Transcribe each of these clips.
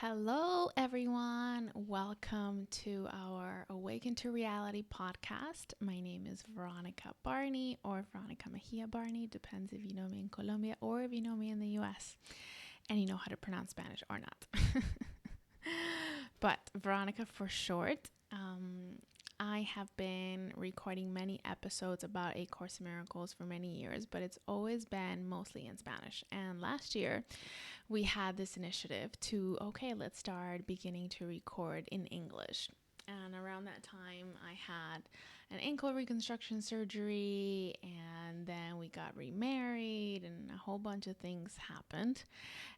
Hello, everyone. Welcome to our Awaken to Reality podcast. My name is Veronica Barney or Veronica Mejia Barney. Depends if you know me in Colombia or if you know me in the US and you know how to pronounce Spanish or not. But Veronica for short. I have been recording many episodes about A Course in Miracles for many years, but it's always been mostly in Spanish. And last year, we had this initiative to, okay, let's start beginning to record in English. And around that time, I had an ankle reconstruction surgery, and then we got remarried, and a whole bunch of things happened.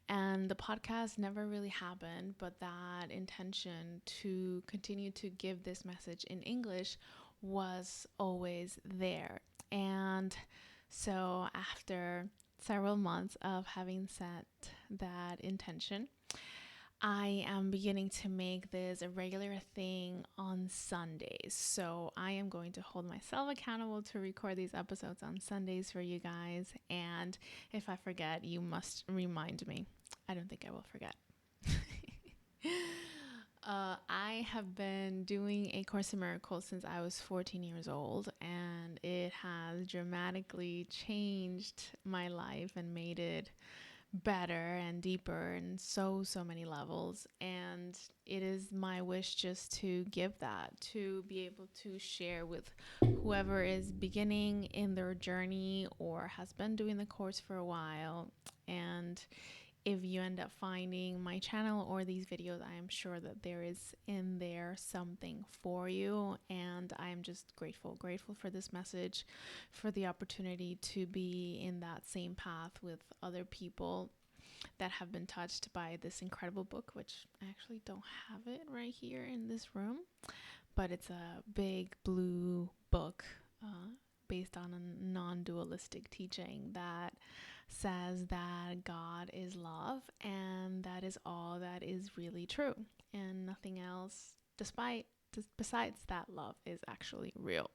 And the podcast never really happened, but that intention to continue to give this message in English was always there. And so after several months of having set that intention, I am beginning to make this a regular thing on Sundays. So I am going to hold myself accountable to record these episodes on Sundays for you guys. And if I forget, you must remind me. I don't think I will forget. I have been doing A Course in Miracles since I was 14 years old, and it has dramatically changed my life and made it better and deeper in so many levels. And it is my wish just to give that, to be able to share with whoever is beginning in their journey or has been doing the course for a while. And if you end up finding my channel or these videos, I am sure that there is in there something for you. And I am just grateful for this message, for the opportunity to be in that same path with other people that have been touched by this incredible book, which I actually don't have it right here in this room, but it's a big blue book based on a non-dualistic teaching that says that God is love and that is all that is really true, and nothing else besides that love is actually real.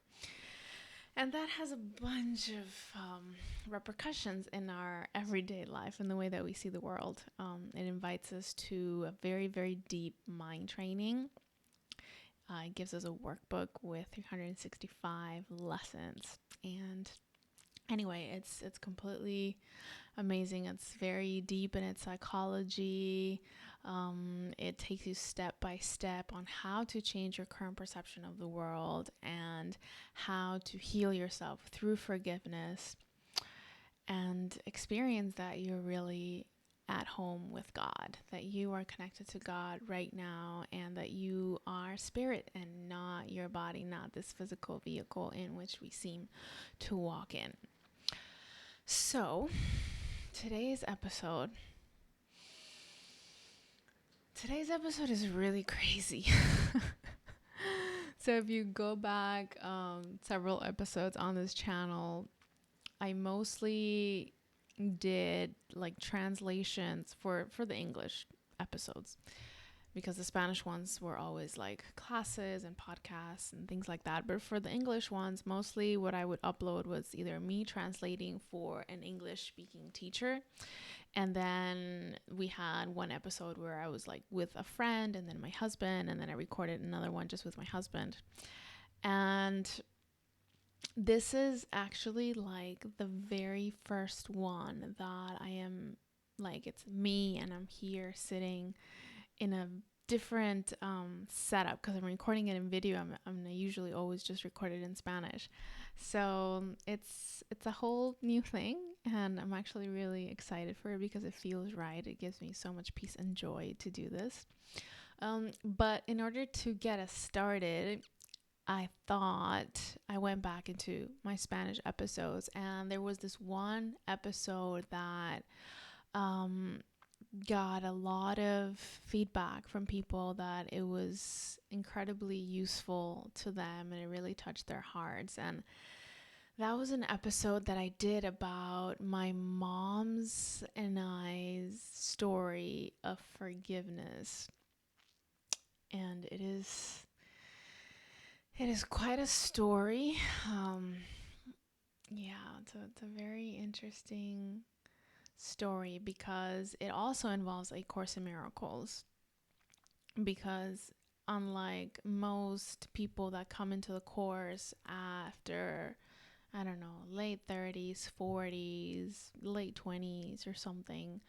And that has a bunch of repercussions in our everyday life and the way that we see the world. It invites us to a very, very deep mind training. It gives us a workbook with 365 lessons. And anyway, it's completely amazing. It's very deep in its psychology. It takes you step by step on how to change your current perception of the world and how to heal yourself through forgiveness and experience that you're really at home with God, that you are connected to God right now, and that you are spirit and not your body, not this physical vehicle in which we seem to walk in. So today's episode is really crazy. So if you go back several episodes on this channel, I mostly did like translations for the English episodes, because the Spanish ones were always like classes and podcasts and things like that. But for the English ones, mostly what I would upload was either me translating for an English speaking teacher, and then we had one episode where I was like with a friend and then my husband, and then I recorded another one just with my husband. And this is actually like the very first one that I am like, it's me and I'm here sitting in a different setup, because I'm recording it in video. I'm usually always just record it in Spanish. So it's a whole new thing, and I'm actually really excited for it because it feels right. It gives me so much peace and joy to do this. But in order to get us started, I thought I went back into my Spanish episodes, and there was this one episode that got a lot of feedback from people that it was incredibly useful to them and it really touched their hearts. And that was an episode that I did about my mom's and I's story of forgiveness. And it is quite a story. It's a very interesting story because it also involves A Course in Miracles. because unlike most people that come into the course after, I don't know, late 30s, 40s, late 20s or something,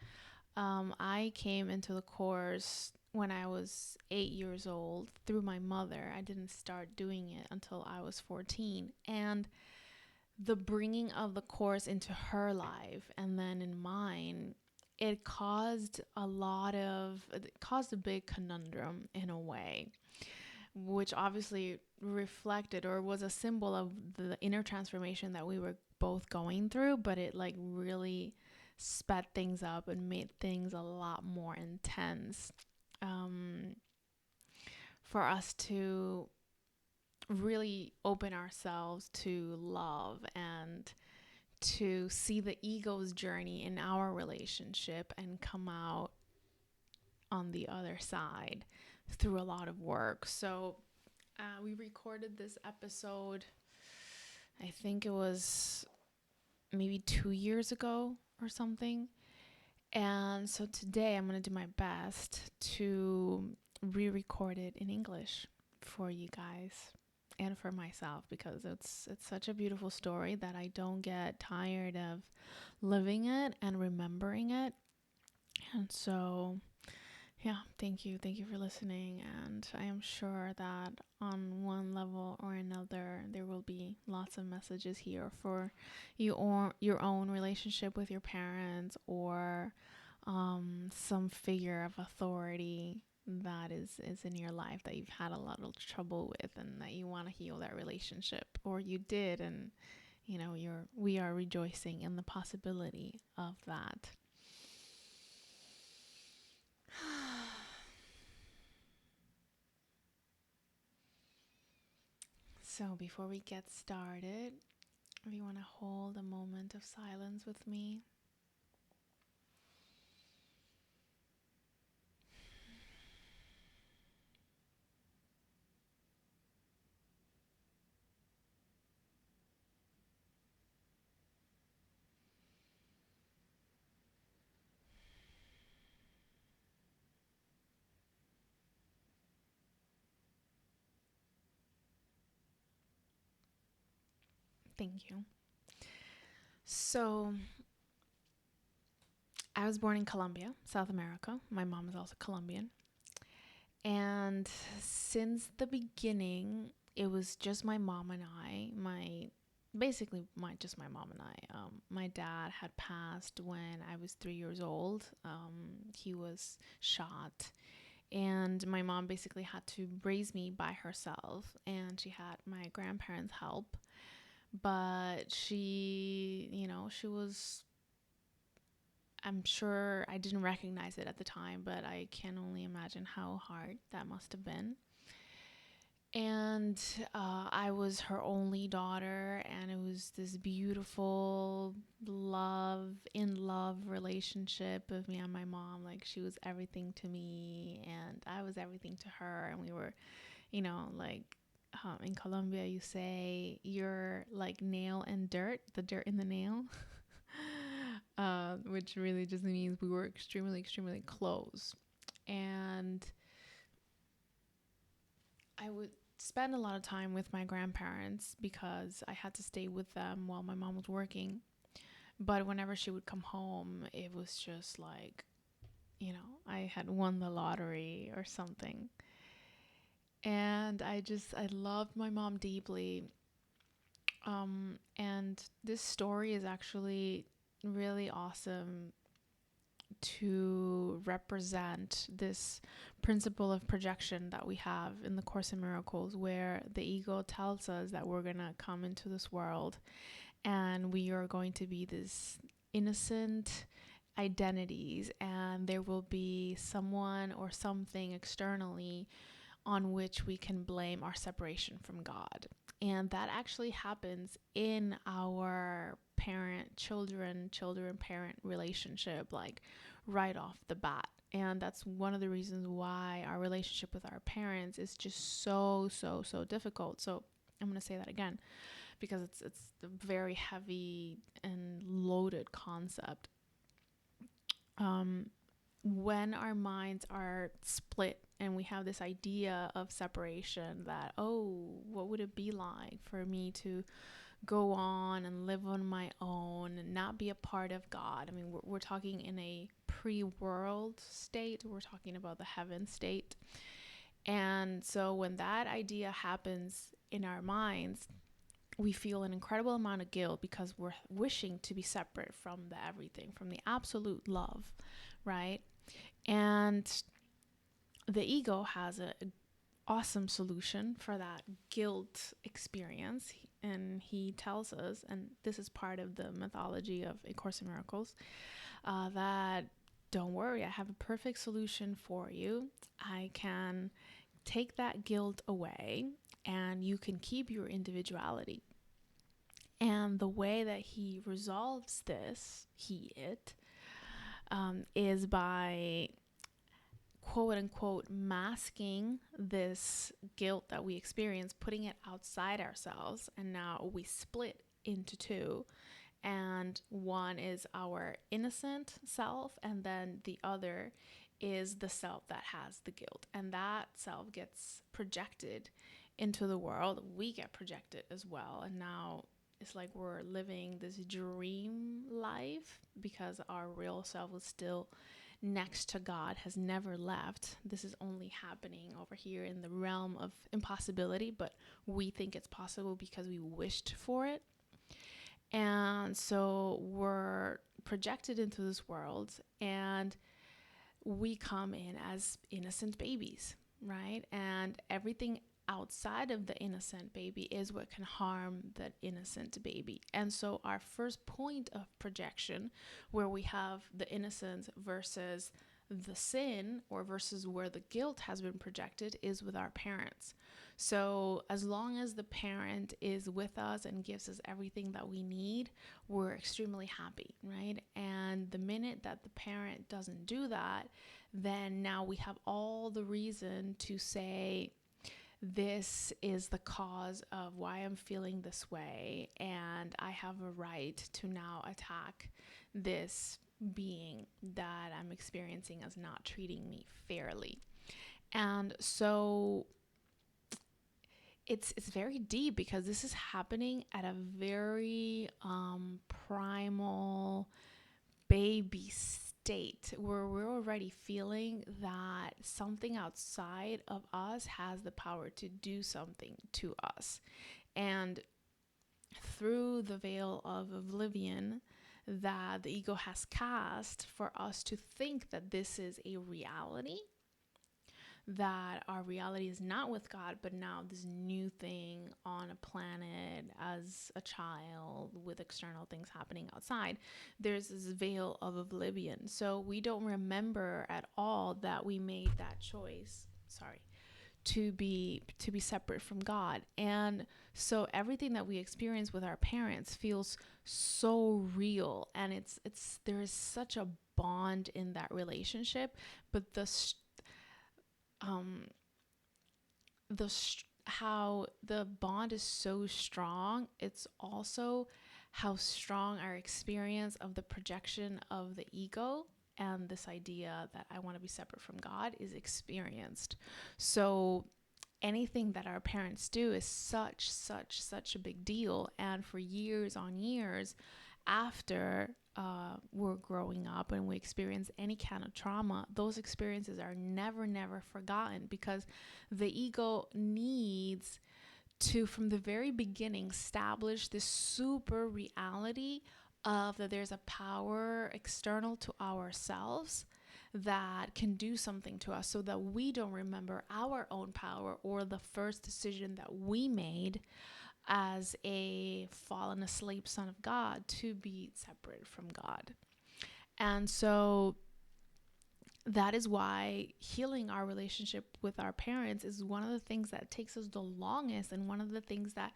I came into the course when I was 8 years old through my mother. I didn't start doing it until I was 14. And the bringing of the course into her life and then in mine, it caused a big conundrum in a way, which obviously reflected or was a symbol of the inner transformation that we were both going through, but it like really sped things up and made things a lot more intense, um, for us to really open ourselves to love and to see the ego's journey in our relationship and come out on the other side through a lot of work. So we recorded this episode, I think it was maybe 2 years ago or something. And so today I'm going to do my best to re-record it in English for you guys and for myself, because it's such a beautiful story that I don't get tired of living it and remembering it. And so, yeah, thank you. Thank you for listening. And I am sure that on one level or another, there will be lots of messages here for you or your own relationship with your parents, or some figure of authority that is in your life that you've had a lot of trouble with and that you want to heal that relationship, or you did, and we are rejoicing in the possibility of that. So before we get started, if you want to hold a moment of silence with me. Thank you. So I was born in Colombia, South America. My mom is also Colombian. And since the beginning, it was just my mom and I. Just my mom and I. My dad had passed when I was 3 years old. He was shot, and my mom basically had to raise me by herself, and she had my grandparents' help. But she was, I'm sure I didn't recognize it at the time, but I can only imagine how hard that must have been. And I was her only daughter, and it was this beautiful in love relationship of me and my mom. Like, she was everything to me, and I was everything to her. And we were, like, in Colombia, you say you're like nail and dirt, the dirt in the nail. Which really just means we were extremely, extremely close. And I would spend a lot of time with my grandparents because I had to stay with them while my mom was working. But whenever she would come home, it was just like, I had won the lottery or something. And I loved my mom deeply. And this story is actually really awesome to represent this principle of projection that we have in the Course in Miracles, where the ego tells us that we're going to come into this world and we are going to be this innocent identities, and there will be someone or something externally on which we can blame our separation from God. And that actually happens in our children parent relationship, like right off the bat. And that's one of the reasons why our relationship with our parents is just so, so, so difficult. So I'm going to say that again because it's a very heavy and loaded concept. when our minds are split and we have this idea of separation, that, oh, what would it be like for me to go on and live on my own and not be a part of God? I mean, we're talking in a pre-world state. We're talking about the heaven state. And so when that idea happens in our minds, we feel an incredible amount of guilt because we're wishing to be separate from the everything, from the absolute love, right? And the ego has an awesome solution for that guilt experience. And he tells us, and this is part of the mythology of A Course in Miracles, that don't worry, I have a perfect solution for you. I can take that guilt away and you can keep your individuality. And the way that he resolves this, is by quote unquote masking this guilt that we experience, putting it outside ourselves. And now we split into two. And one is our innocent self, and then the other is the self that has the guilt. And that self gets projected into the world. We get projected as well. And now it's like we're living this dream life because our real self is still next to God, has never left. This is only happening over here in the realm of impossibility, but we think it's possible because we wished for it. And so we're projected into this world and we come in as innocent babies, right? And everything outside of the innocent baby is what can harm the innocent baby. And so our first point of projection, where we have the innocence versus the sin, or versus where the guilt has been projected, is with our parents. So as long as the parent is with us and gives us everything that we need, we're extremely happy, right? And the minute that the parent doesn't do that, then now we have all the reason to say, this is the cause of why I'm feeling this way, and I have a right to now attack this being that I'm experiencing as not treating me fairly. And so it's very deep because this is happening at a very primal baby state where we're already feeling that something outside of us has the power to do something to us. And through the veil of oblivion that the ego has cast for us to think that this is a reality, that our reality is not with God, but now this new thing on a planet as a child with external things happening outside, there's this veil of oblivion. So we don't remember at all that we made that choice, to be separate from God. And so everything that we experience with our parents feels so real, and it's there is such a bond in that relationship, but how the bond is so strong, it's also how strong our experience of the projection of the ego and this idea that I want to be separate from God is experienced. So anything that our parents do is such a big deal. And for years on years after we're growing up and we experience any kind of trauma, those experiences are never forgotten, because the ego needs to, from the very beginning, establish this super reality of that there's a power external to ourselves that can do something to us, so that we don't remember our own power or the first decision that we made as a fallen asleep son of God to be separate from God. And so that is why healing our relationship with our parents is one of the things that takes us the longest, and one of the things that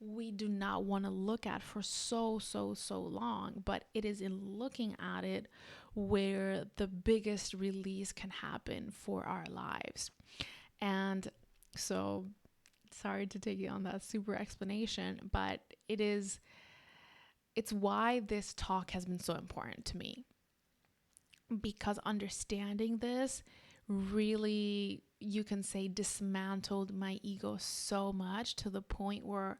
we do not want to look at for so long. But it is in looking at it where the biggest release can happen for our lives. And so, sorry to take you on that super explanation, but it's why this talk has been so important to me. because understanding this really, you can say, dismantled my ego so much, to the point where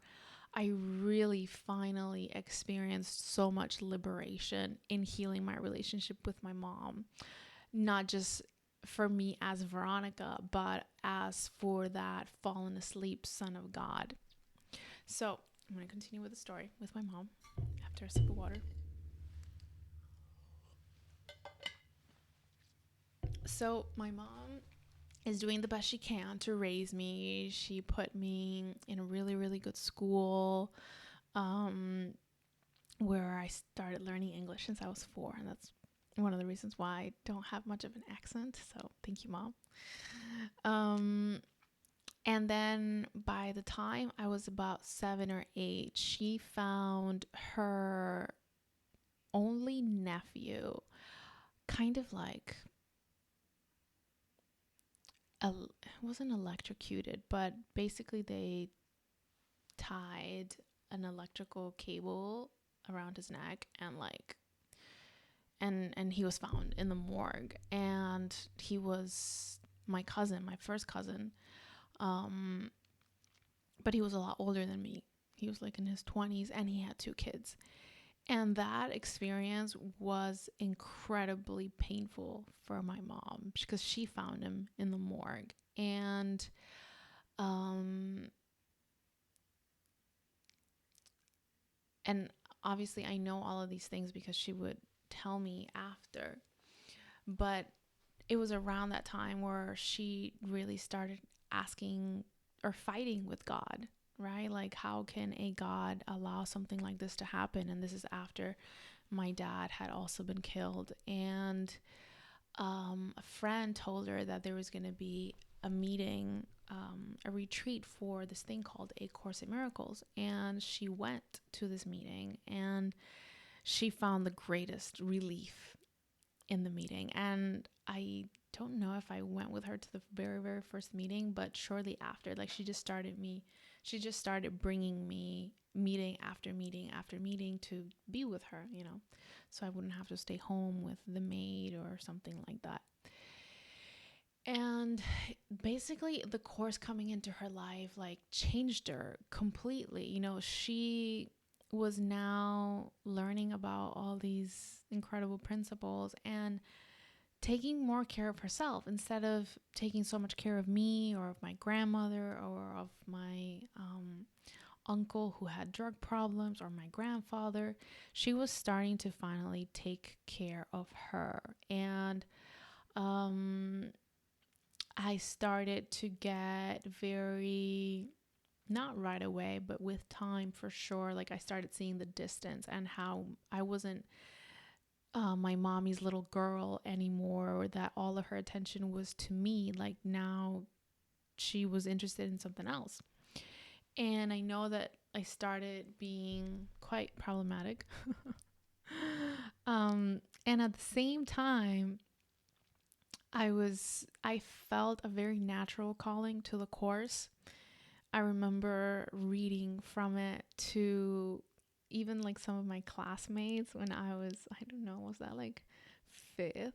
I really finally experienced so much liberation in healing my relationship with my mom. Not just for me as Veronica, but as for that fallen asleep son of God. So I'm going to continue with the story with my mom after a sip of water. So my mom is doing the best she can to raise me. She put me in a really, really good school, where I started learning English since I was 4. And that's one of the reasons why I don't have much of an accent. So thank you, Mom. And then by the time I was about 7 or 8, she found her only nephew, kind of like, wasn't electrocuted, but basically they tied an electrical cable around his neck, and like, and he was found in the morgue. And he was my cousin, my first cousin, but he was a lot older than me. He was like in his 20s, and he had 2 kids. And that experience was incredibly painful for my mom, because she found him in the morgue. And obviously I know all of these things because she would tell me after. But it was around that time where she really started asking or fighting with God, right? Like, how can a God allow something like this to happen? And this is after my dad had also been killed. And a friend told her that there was going to be a meeting, a retreat for this thing called A Course in Miracles. And she went to this meeting, and she found the greatest relief in the meeting. And I don't know if I went with her to the very, very first meeting, but shortly after, like, she just started bringing me meeting after meeting after meeting to be with her, so I wouldn't have to stay home with the maid or something like that. And basically the course coming into her life like changed her completely. She was now learning about all these incredible principles and taking more care of herself, instead of taking so much care of me or of my grandmother or of my uncle who had drug problems, or my grandfather. She was starting to finally take care of her. And I started to get very, not right away, but with time for sure, like, I started seeing the distance and how I wasn't my mommy's little girl anymore, or that all of her attention was to me. Like, now she was interested in something else. And I know that I started being quite problematic. And at the same time, I felt a very natural calling to the course. I remember reading from it to even like some of my classmates when I was, I don't know, was that like 5th?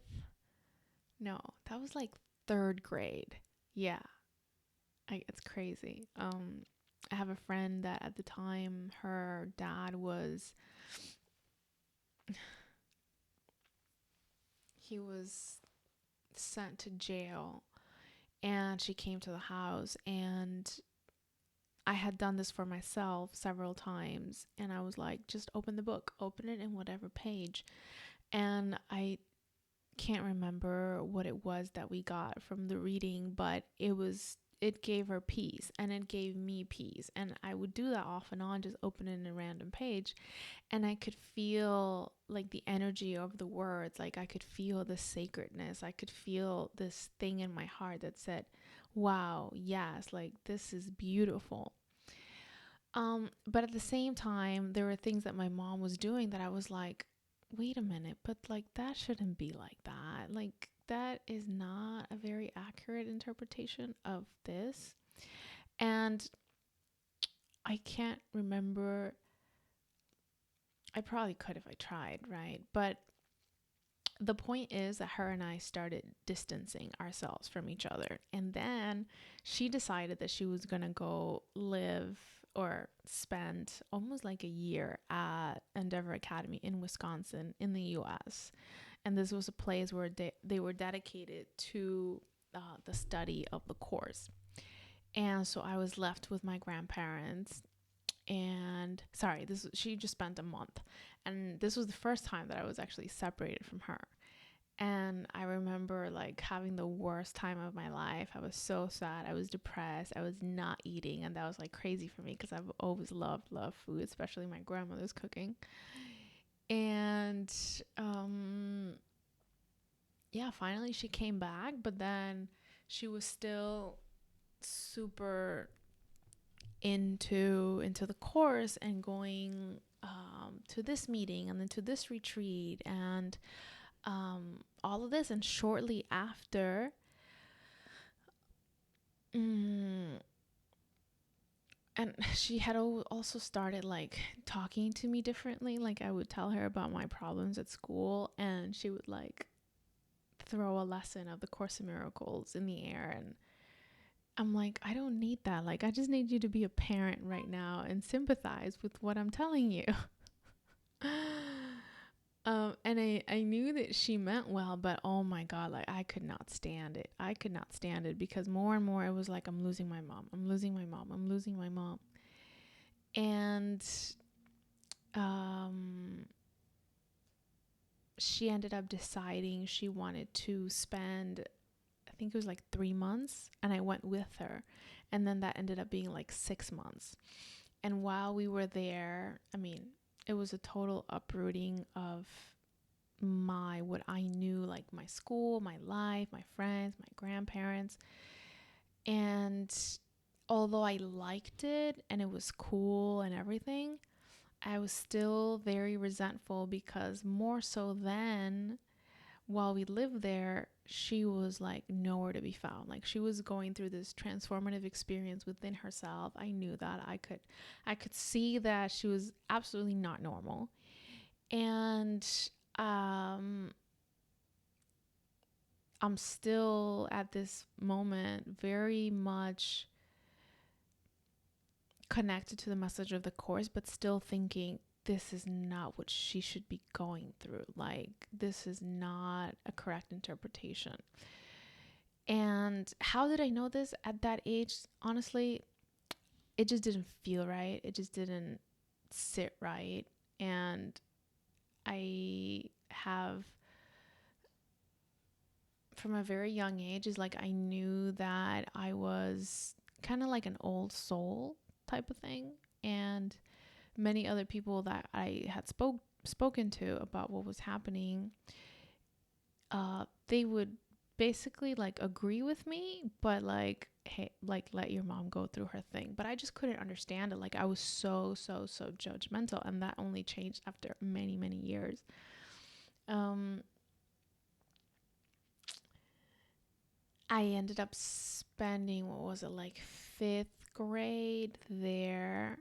No, that was like 3rd grade. Yeah. It's crazy. I have a friend that at the time her dad was, he was sent to jail, and she came to the house, and I had done this for myself several times, and I was like, just open the book, open it in whatever page. And I can't remember what it was that we got from the reading, but it gave her peace, and it gave me peace. And I would do that off and on, just open it in a random page, and I could feel like the energy of the words. Like, I could feel the sacredness. I could feel this thing in my heart that said, wow, yes, like, this is beautiful. But at the same time, there were things that my mom was doing that I was like, wait a minute, but like, that shouldn't be like that. Like, that is not a very accurate interpretation of this. And I can't remember. I probably could if I tried, right? But the point is that her and I started distancing ourselves from each other. And then she decided that she was going to go live or spend almost like a year at Endeavor Academy in Wisconsin in the US. And this was a place where they were dedicated to the study of the course. And so I was left with my grandparents. And she just spent a month. And this was the first time that I was actually separated from her. And I remember like having the worst time of my life. I was so sad. I was depressed. I was not eating. And that was like crazy for me because I've always loved food, especially my grandmother's cooking. And yeah, finally she came back. But then she was still super into the course and going to this meeting and then to this retreat and all of this. And shortly after, and she had also started like talking to me differently. Like I would tell her about my problems at school and she would like throw a lesson of the Course in Miracles in the air, and I'm like, I don't need that. Like I just need you to be a parent right now and sympathize with what I'm telling you. And I knew that she meant well, but oh my God, like I could not stand it. I could not stand it because more and more it was like, I'm losing my mom. I'm losing my mom. I'm losing my mom. And she ended up deciding she wanted to spend, I think it was like 3 months, and I went with her. And then that ended up being like 6 months. And while we were there, I mean, it was a total uprooting of what I knew, like my school, my life, my friends, my grandparents. And although I liked it and it was cool and everything, I was still very resentful because more so than while we lived there, she was like nowhere to be found. Like she was going through this transformative experience within herself. I knew that. I could see that she was absolutely not normal. And I'm still at this moment very much connected to the message of the course, but still thinking this is not what she should be going through. Like this is not a correct interpretation. And how did I know this at that age? Honestly, it just didn't feel right. It just didn't sit right. And I have, from a very young age, is like I knew that I was kind of like an old soul type of thing. And many other people that I had spoken to about what was happening, they would basically like agree with me, but like, hey, like let your mom go through her thing. But I just couldn't understand it. Like I was so judgmental, and that only changed after many years. I ended up spending, what was it, like 5th grade there.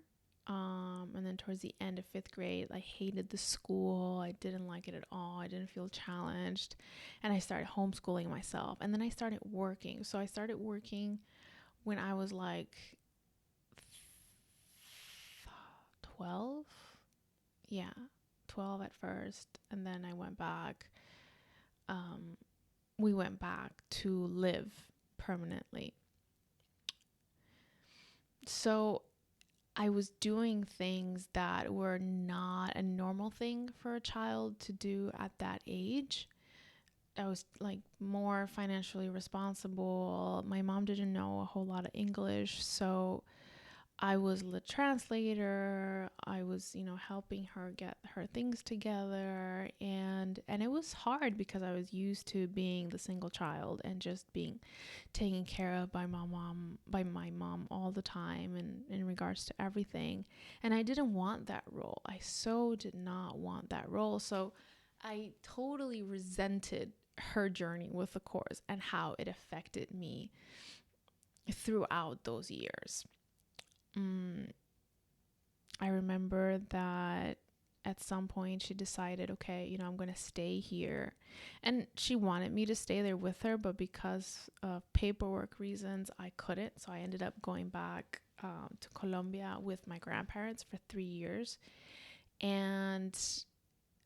And then towards the end of 5th grade, I hated the school. I didn't like it at all. I didn't feel challenged. And I started homeschooling myself. And then I started working. So I started working when I was like 12. Yeah, 12 at first. And then I went back. We went back to live permanently. So I was doing things that were not a normal thing for a child to do at that age. I was like more financially responsible. My mom didn't know a whole lot of English, so I was the translator. I was, helping her get her things together, and it was hard because I was used to being the single child and just being taken care of by my mom all the time, and in regards to everything. And I didn't want that role. I so did not want that role. So I totally resented her journey with the course and how it affected me throughout those years. I remember that at some point she decided, okay, I'm going to stay here. And she wanted me to stay there with her, but because of paperwork reasons, I couldn't. So I ended up going back to Colombia with my grandparents for 3 years. And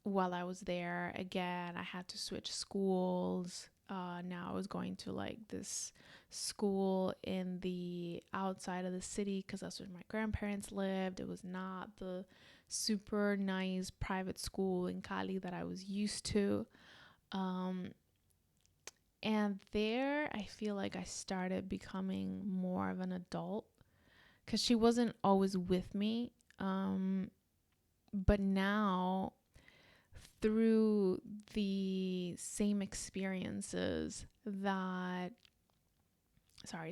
while I was there, again, I had to switch schools. Now I was going to like this school in the outside of the city because that's where my grandparents lived. It was not the super nice private school in Cali that I was used to. And there, I feel like I started becoming more of an adult because she wasn't always with me. But now, through the same experiences that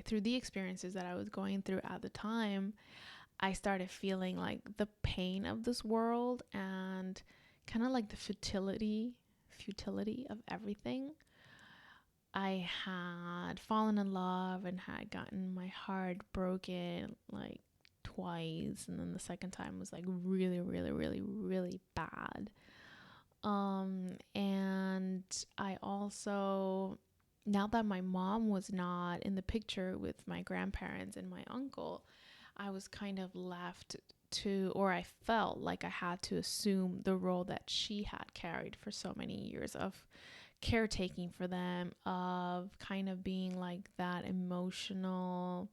through the experiences that I was going through at the time, I started feeling like the pain of this world and kind of like the futility of everything. I had fallen in love and had gotten my heart broken like twice, and then the second time was like really, really, really, really bad. And I also, now that my mom was not in the picture with my grandparents and my uncle, I was kind of left to, or I felt like I had to assume the role that she had carried for so many years of caretaking for them, of kind of being like that emotional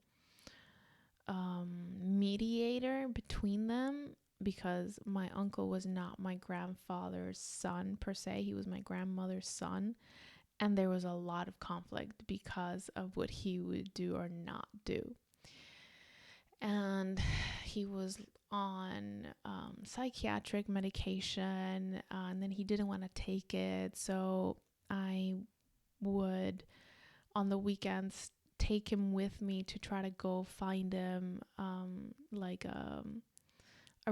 mediator between them, because my uncle was not my grandfather's son per se. He was my grandmother's son. And there was a lot of conflict because of what he would do or not do. And he was on psychiatric medication, and then he didn't want to take it. So I would, on the weekends, take him with me to try to go find him like a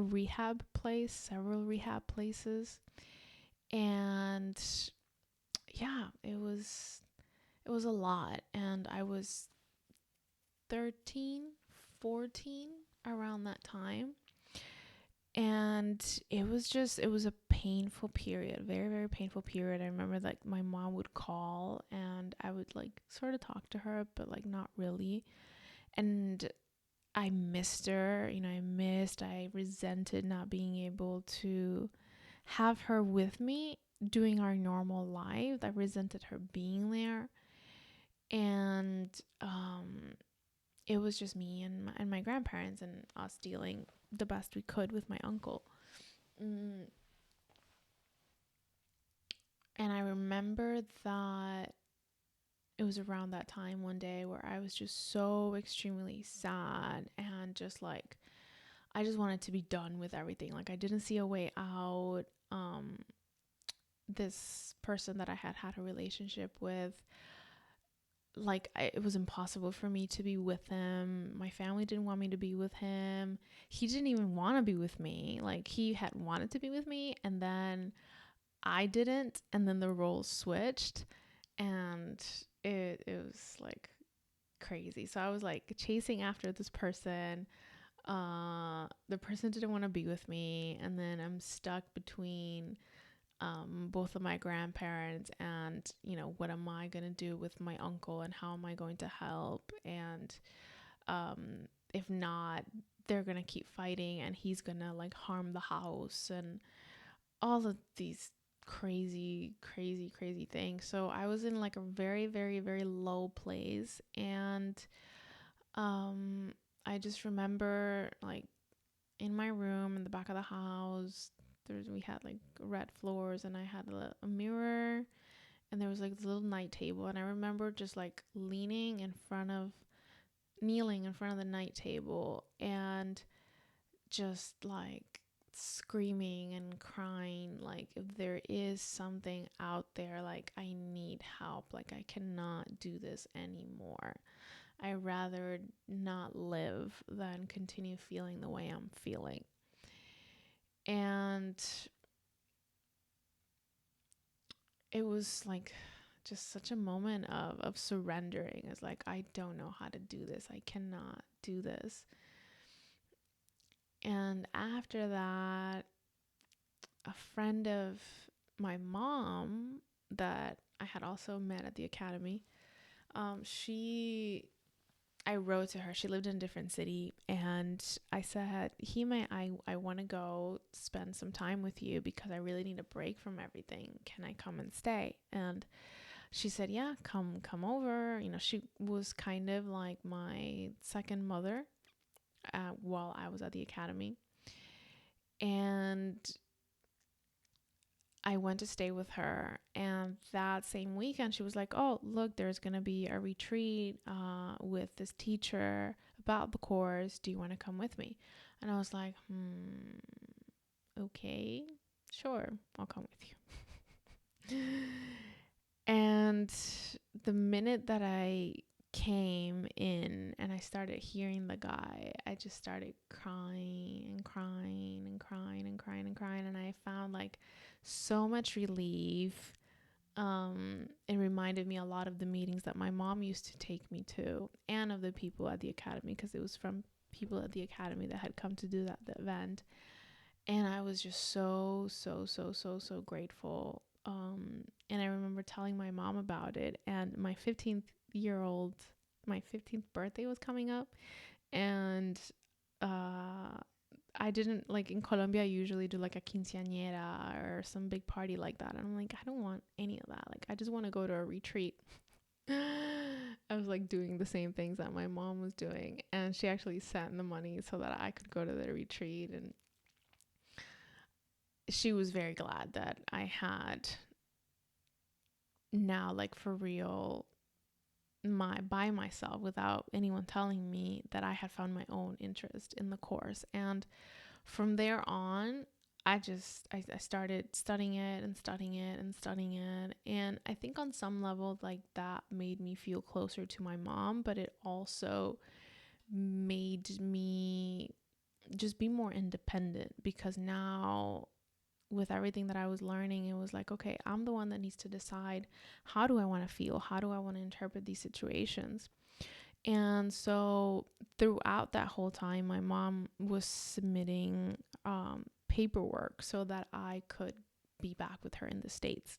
rehab place, several rehab places. And yeah, it was a lot. And I was 13, 14 around that time. And it was a painful period, very, very painful period. I remember like my mom would call and I would like sort of talk to her, but like not really. And I missed her, I resented not being able to have her with me doing our normal life. I resented her being there. And it was just me and my grandparents and us dealing the best we could with my uncle. And I remember that it was around that time one day where I was just so extremely sad and just like, I just wanted to be done with everything. Like I didn't see a way out. This person that I had a relationship with, like it was impossible for me to be with him. My family didn't want me to be with him. He didn't even want to be with me. Like he had wanted to be with me and then I didn't, and then the roles switched, and it was like crazy. So I was like chasing after this person. The person didn't want to be with me, and then I'm stuck between both of my grandparents, and what am I gonna do with my uncle, and how am I going to help? And if not, they're gonna keep fighting, and he's gonna like harm the house, and all of these crazy, crazy, crazy things. So I was in like a very, very, very low place, and I just remember like in my room in the back of the house, we had like red floors, and I had a mirror, and there was like this little night table, and I remember just like kneeling in front of the night table, and just like screaming and crying, like if there is something out there, like I need help, like I cannot do this anymore. I rather not live than continue feeling the way I'm feeling. And it was like just such a moment of surrendering. It's like, I don't know how to do this. I cannot do this. And after that, a friend of my mom that I had also met at the academy, she I wrote to her. She lived in a different city, and I said, Hime, I want to go spend some time with you because I really need a break from everything. Can I come and stay? And she said, yeah, come over. You know, she was kind of like my second mother while I was at the academy. And I went to stay with her, and that same weekend she was like, oh, look, there's going to be a retreat with this teacher about the course. Do you want to come with me? And I was like, okay, sure, I'll come with you. And the minute that I came in and I started hearing the guy, I just started crying and crying and crying and crying and crying. And I found like so much relief. It reminded me a lot of the meetings that my mom used to take me to, and of the people at the academy, because it was from people at the academy that had come to do the event. And I was just so grateful. And I remember telling my mom about it, and my 15th birthday was coming up, and I didn't, like, in Colombia I usually do like a quinceañera or some big party like that, and I'm like, I don't want any of that. Like, I just want to go to a retreat. I was like doing the same things that my mom was doing, and she actually sent the money so that I could go to the retreat. And she was very glad that I had now, like, for real, by myself, without anyone telling me, that I had found my own interest in the course. And from there on, I started studying it and studying it and studying it. And I think on some level, like, that made me feel closer to my mom, but it also made me just be more independent, because now, with everything that I was learning, it was like, okay, I'm the one that needs to decide, how do I want to feel? How do I want to interpret these situations? And so throughout that whole time, my mom was submitting paperwork so that I could be back with her in the States.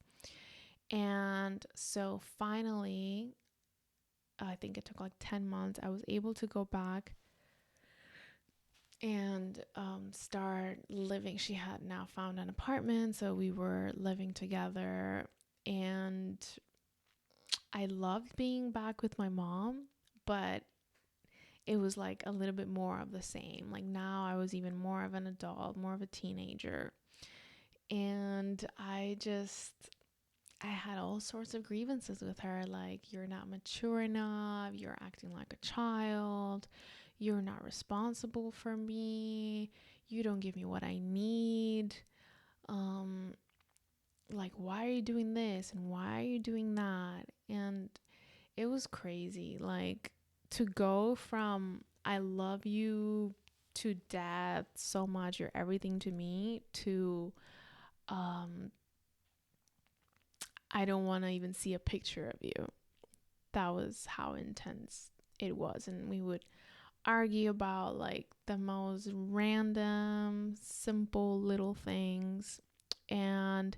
And so finally, I think it took like 10 months, I was able to go back and start living. She had now found an apartment, so we were living together. And I loved being back with my mom, but it was like a little bit more of the same. Like, now I was even more of an adult, more of a teenager. And I had all sorts of grievances with her. Like, you're not mature enough. You're acting like a child. You're not responsible for me. You don't give me what I need. Like, why are you doing this? And why are you doing that? And it was crazy. Like, to go from I love you to death so much, you're everything to me, to I don't want to even see a picture of you. That was how intense it was. And we would argue about like the most random, simple little things. And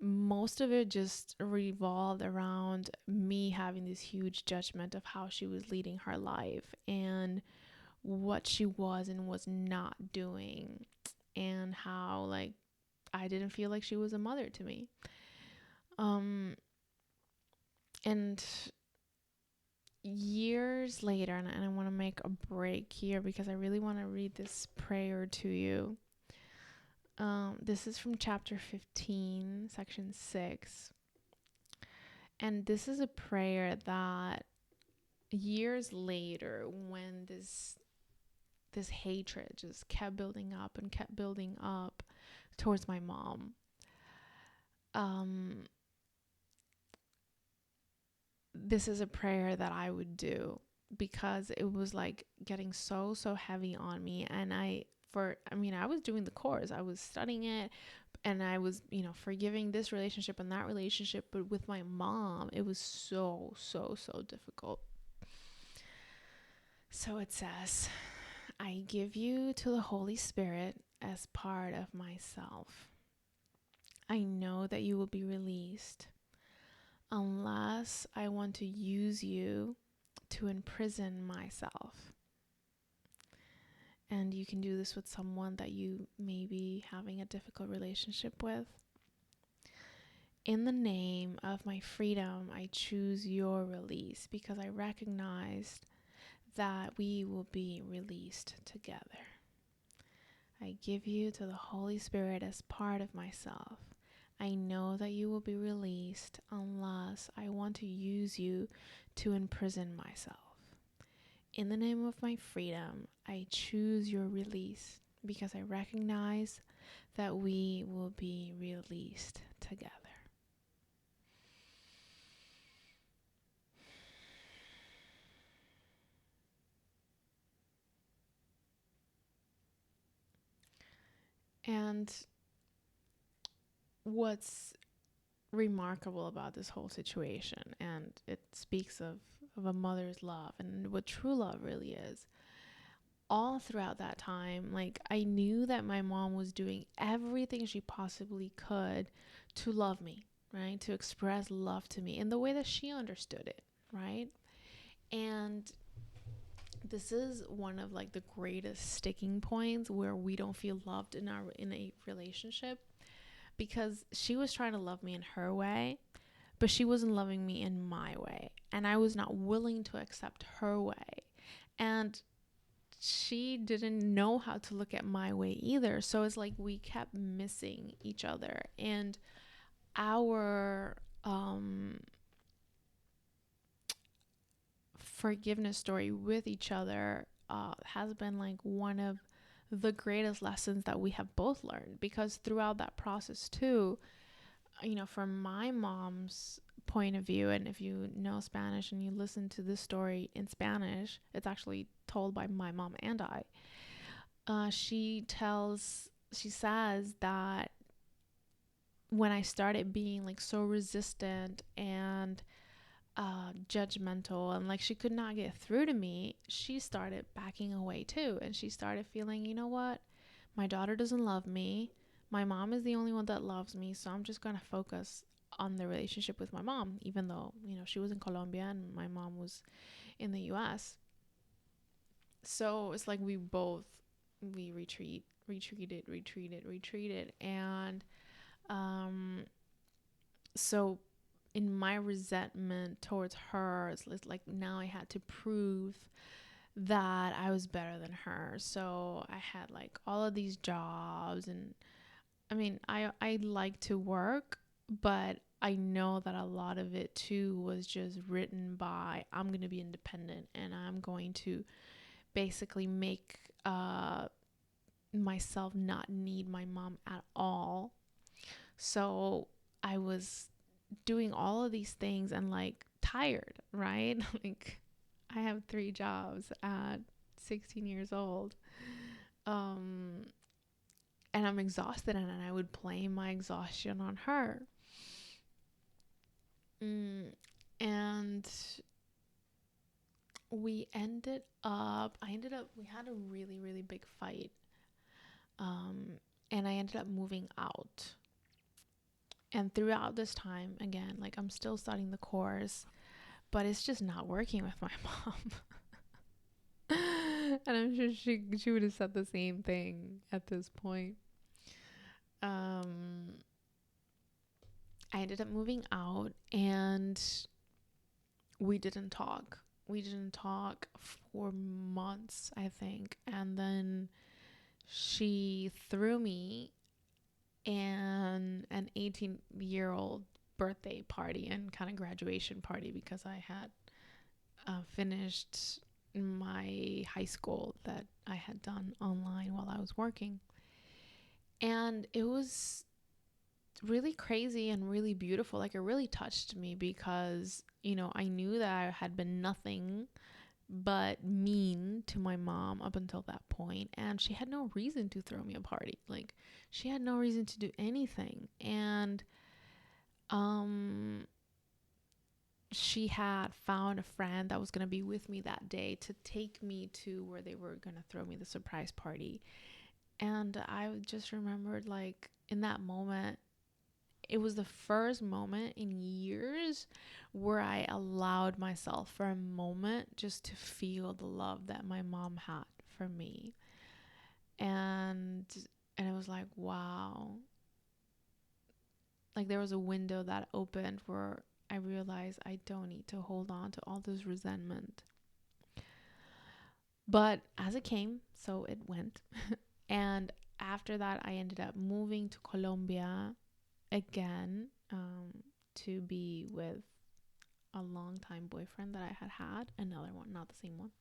most of it just revolved around me having this huge judgment of how she was leading her life and what she was and was not doing, and how, like, I didn't feel like she was a mother to me. And years later, and I want to make a break here because I really want to read this prayer to you. This is from chapter 15, section 6. And this is a prayer that years later, when this hatred just kept building up and kept building up towards my mom, this is a prayer that I would do, because it was like getting so heavy on me. And I was doing the course, I was studying it, and I was, forgiving this relationship and that relationship, but with my mom, it was so difficult. So it says, I give you to the Holy Spirit as part of myself. I know that you will be released unless I want to use you to imprison myself. And you can do this with someone that you may be having a difficult relationship with. In the name of my freedom, I choose your release because I recognized that we will be released together. I give you to the Holy Spirit as part of myself. I know that you will be released unless I want to use you to imprison myself. In the name of my freedom, I choose your release because I recognize that we will be released together. And what's remarkable about this whole situation, and it speaks of a mother's love and what true love really is, all throughout that time, like, I knew that my mom was doing everything she possibly could to love me, right? To express love to me in the way that she understood it, right? And this is one of like the greatest sticking points where we don't feel loved in a relationship, because she was trying to love me in her way, but she wasn't loving me in my way, and I was not willing to accept her way. And she didn't know how to look at my way either. So it's like we kept missing each other, and our forgiveness story with each other has been like one of the greatest lessons that we have both learned, because throughout that process too, from my mom's point of view, and if you know Spanish and you listen to this story in Spanish, it's actually told by my mom and I. She says that when I started being like so resistant and judgmental, and like she could not get through to me, she started backing away too. And she started feeling, you know what? My daughter doesn't love me. My mom is the only one that loves me. So I'm just going to focus on the relationship with my mom, even though, she was in Colombia and my mom was in the US. So it's like we retreated. And so in my resentment towards her, it's like now I had to prove that I was better than her. So I had like all of these jobs, and I mean, I like to work, but I know that a lot of it too was just written by, I'm going to be independent and I'm going to basically make myself not need my mom at all. So I was doing all of these things and like tired, right? Like, I have 3 jobs at 16 years old. And I'm exhausted, and I would blame my exhaustion on her. And we had a really, really big fight. And I ended up moving out. And throughout this time, again, like, I'm still studying the course, but it's just not working with my mom. And I'm sure she would have said the same thing at this point. I ended up moving out, and we didn't talk. We didn't talk for months, I think. And then she threw me an 18-year-old birthday party and kind of graduation party, because I had finished my high school that I had done online while I was working. And it was really crazy and really beautiful. Like, it really touched me because, I knew that I had been nothing but mean to my mom up until that point, and she had no reason to throw me a party. Like, she had no reason to do anything. And she had found a friend that was going to be with me that day to take me to where they were going to throw me the surprise party. And I just remembered, like, in that moment, it was the first moment in years where I allowed myself for a moment just to feel the love that my mom had for me. And it was like, wow. Like there was a window that opened where I realized I don't need to hold on to all this resentment. But as it came, so it went. And after that, I ended up moving to Colombia again, to be with a longtime boyfriend that I had, another one, not the same one.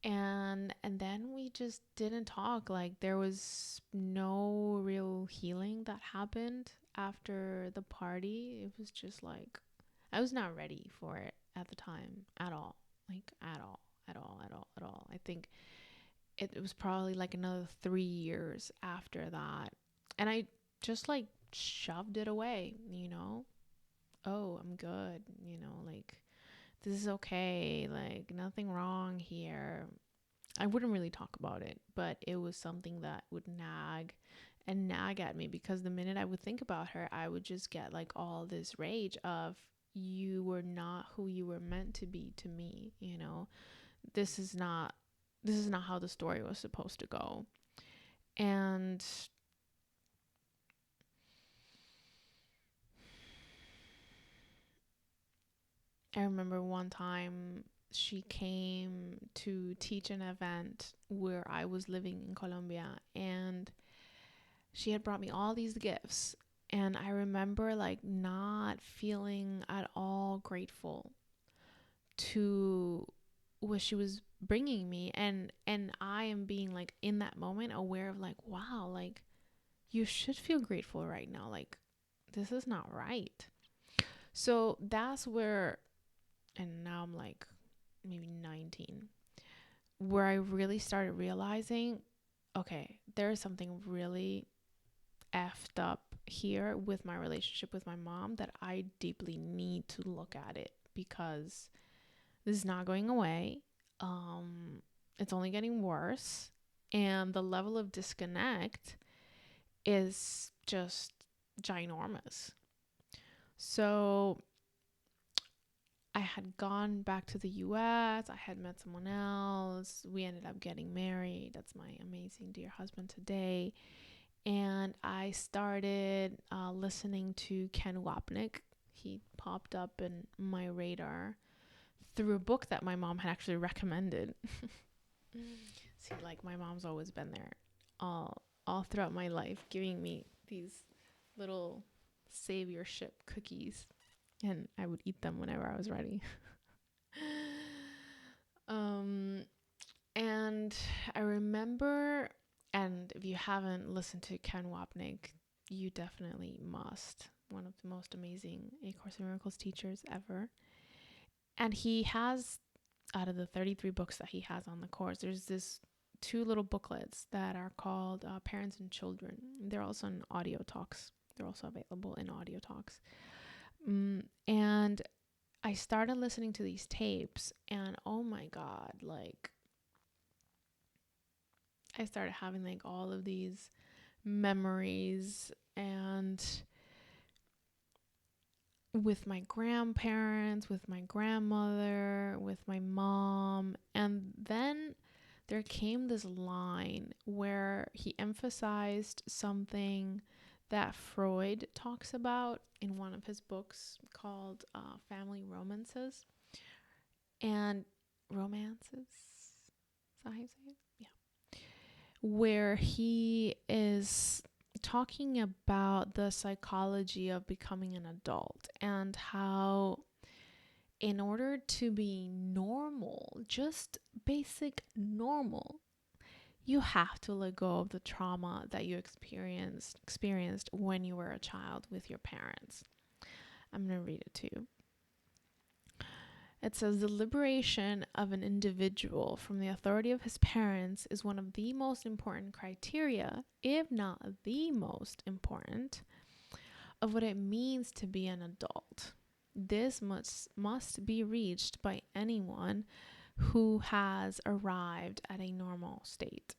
And then we just didn't talk. Like there was no real healing that happened after the party. It was just like I was not ready for it at the time at all. Like at all, at all, at all, at all. I think it was probably like another 3 years after that. And I just like shoved it away, you know? Oh, I'm good, you know, like this is okay, like nothing wrong here. I wouldn't really talk about it, but it was something that would nag and nag at me, because the minute I would think about her, I would just get like all this rage of, you were not who you were meant to be to me, you know. This is not how the story was supposed to go. And I remember one time she came to teach an event where I was living in Colombia, and she had brought me all these gifts. And I remember like not feeling at all grateful to what she was bringing me. And I am being like in that moment aware of like, wow, like you should feel grateful right now. Like this is not right. So that's where, and now I'm like maybe 19, where I really started realizing, okay, there is something really effed up here with my relationship with my mom that I deeply need to look at it, because this is not going away. It's only getting worse. And the level of disconnect is just ginormous. So I had gone back to the US. I had met someone else. We ended up getting married. That's my amazing dear husband today. And I started listening to Ken Wapnick. He popped up in my radar through a book that my mom had actually recommended. See, like my mom's always been there all throughout my life, giving me these little saviorship cookies, and I would eat them whenever I was ready. And I remember, and if you haven't listened to Ken Wapnick, you definitely must. One of the most amazing A Course in Miracles teachers ever. And he has, out of the 33 books that he has on the course, there's this 2 little booklets that are called Parents and Children. They're also in audio talks. They're also available in audio talks. And I started listening to these tapes, and oh my God, like I started having like all of these memories, and with my grandparents, with my grandmother, with my mom. And then there came this line where he emphasized something that Freud talks about in one of his books called Family Romances. And romances, is that how you say it? Yeah. Where he is talking about the psychology of becoming an adult, and how in order to be normal, just basic normal, you have to let go of the trauma that you experienced when you were a child with your parents. I'm going to read it to you. It says, the liberation of an individual from the authority of his parents is one of the most important criteria, if not the most important, of what it means to be an adult. This must be reached by anyone who has arrived at a normal state.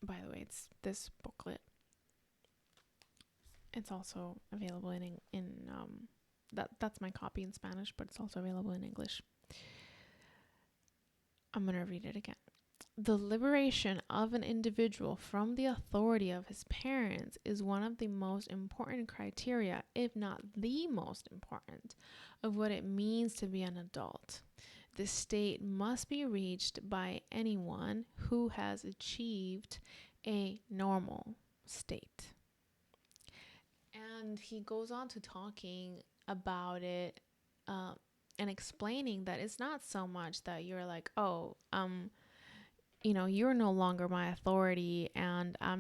By the way, it's this booklet. It's also available in that's my copy in Spanish, but it's also available in English. I'm going to read it again. The liberation of an individual from the authority of his parents is one of the most important criteria, if not the most important, of what it means to be an adult. This state must be reached by anyone who has achieved a normal state. And he goes on to talking about it and explaining that it's not so much that you're like, oh, you're no longer my authority and I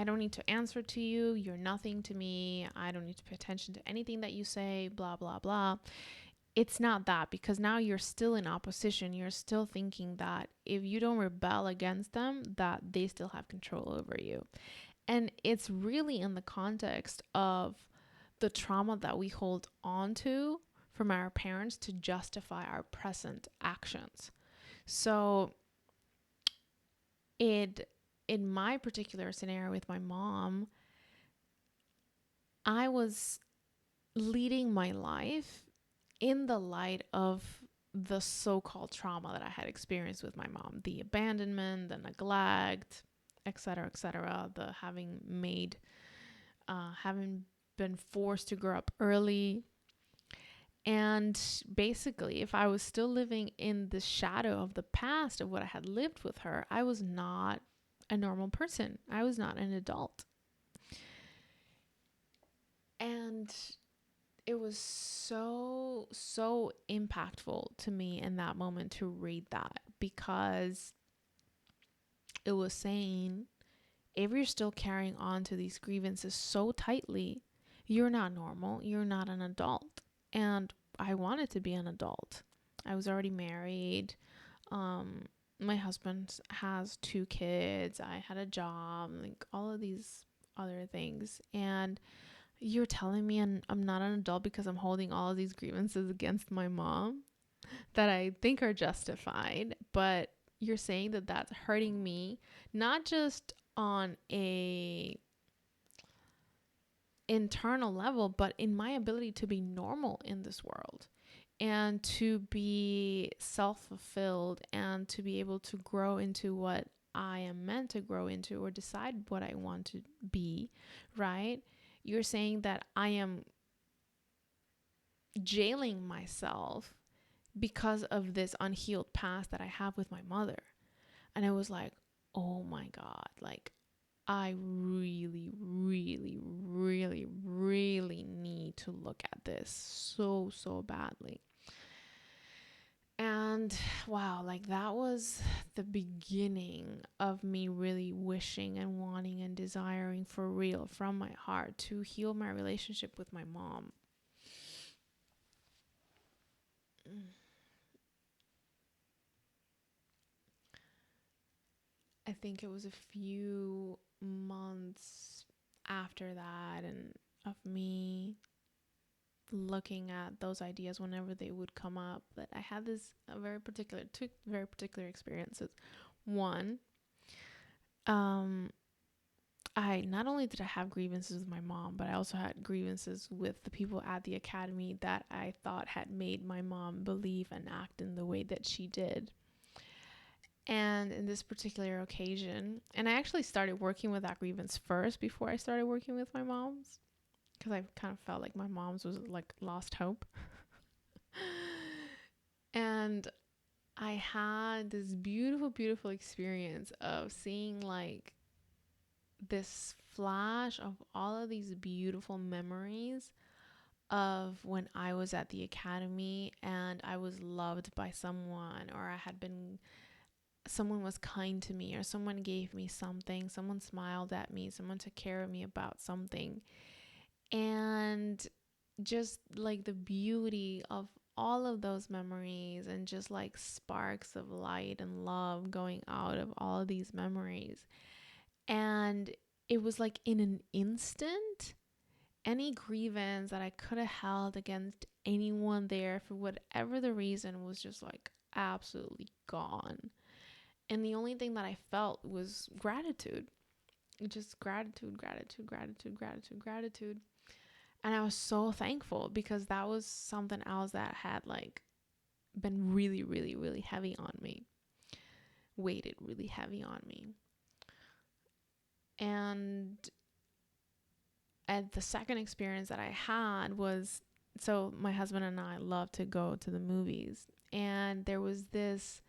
don't need to answer to you. You're nothing to me. I don't need to pay attention to anything that you say, blah, blah, blah. It's not that, because now you're still in opposition. You're still thinking that if you don't rebel against them, that they still have control over you. And it's really in the context of the trauma that we hold on to from our parents to justify our present actions. So in my particular scenario with my mom, I was leading my life in the light of the so-called trauma that I had experienced with my mom, the abandonment, the neglect, etc., the having been forced to grow up early. And basically, if I was still living in the shadow of the past of what I had lived with her, I was not a normal person. I was not an adult. And it was so impactful to me in that moment to read that, because it was saying, if you're still carrying on to these grievances so tightly, you're not normal. You're not an adult. And I wanted to be an adult. I was already married. My husband has 2 kids. I had a job, like all of these other things. And you're telling me I'm not an adult because I'm holding all of these grievances against my mom that I think are justified, but you're saying that that's hurting me, not just on a internal level, but in my ability to be normal in this world and to be self-fulfilled and to be able to grow into what I am meant to grow into, or decide what I want to be, right? You're saying that I am jailing myself because of this unhealed past that I have with my mother. And it was like, oh my God, like I really, really, really, really need to look at this so badly. And wow, like that was the beginning of me really wishing and wanting and desiring for real from my heart to heal my relationship with my mom. I think it was a few months after that, and of me looking at those ideas whenever they would come up, that I had two very particular experiences. One, I not only did I have grievances with my mom, but I also had grievances with the people at the academy that I thought had made my mom believe and act in the way that she did. And in this particular occasion, and I actually started working with that grievance first before I started working with my mom's, because I kind of felt like my mom's was like lost hope. And I had this beautiful experience of seeing like this flash of all of these beautiful memories of when I was at the academy and I was loved by someone, or someone was kind to me, or someone gave me something, someone smiled at me, someone took care of me about something. And just like the beauty of all of those memories, and just like sparks of light and love going out of all of these memories. And it was like in an instant, any grievance that I could have held against anyone there for whatever the reason was just like absolutely gone. And the only thing that I felt was gratitude. just gratitude, gratitude, gratitude, gratitude, gratitude. And I was so thankful because that was something else that had like been really, really, really heavy on me, weighted really heavy on me. And the second experience that I had was, so my husband and I love to go to the movies. And there was this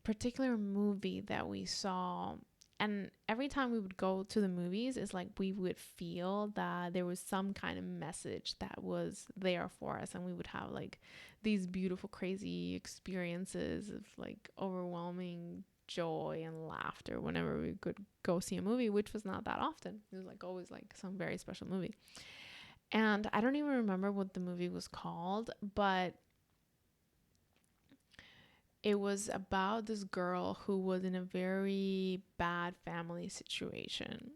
particular movie that we saw. And every time we would go to the movies, it's like we would feel that there was some kind of message that was there for us. And we would have like these beautiful, crazy experiences of like overwhelming joy and laughter whenever we could go see a movie, which was not that often. It was like always like some very special movie. And I don't even remember what the movie was called, but it was about this girl who was in a very bad family situation.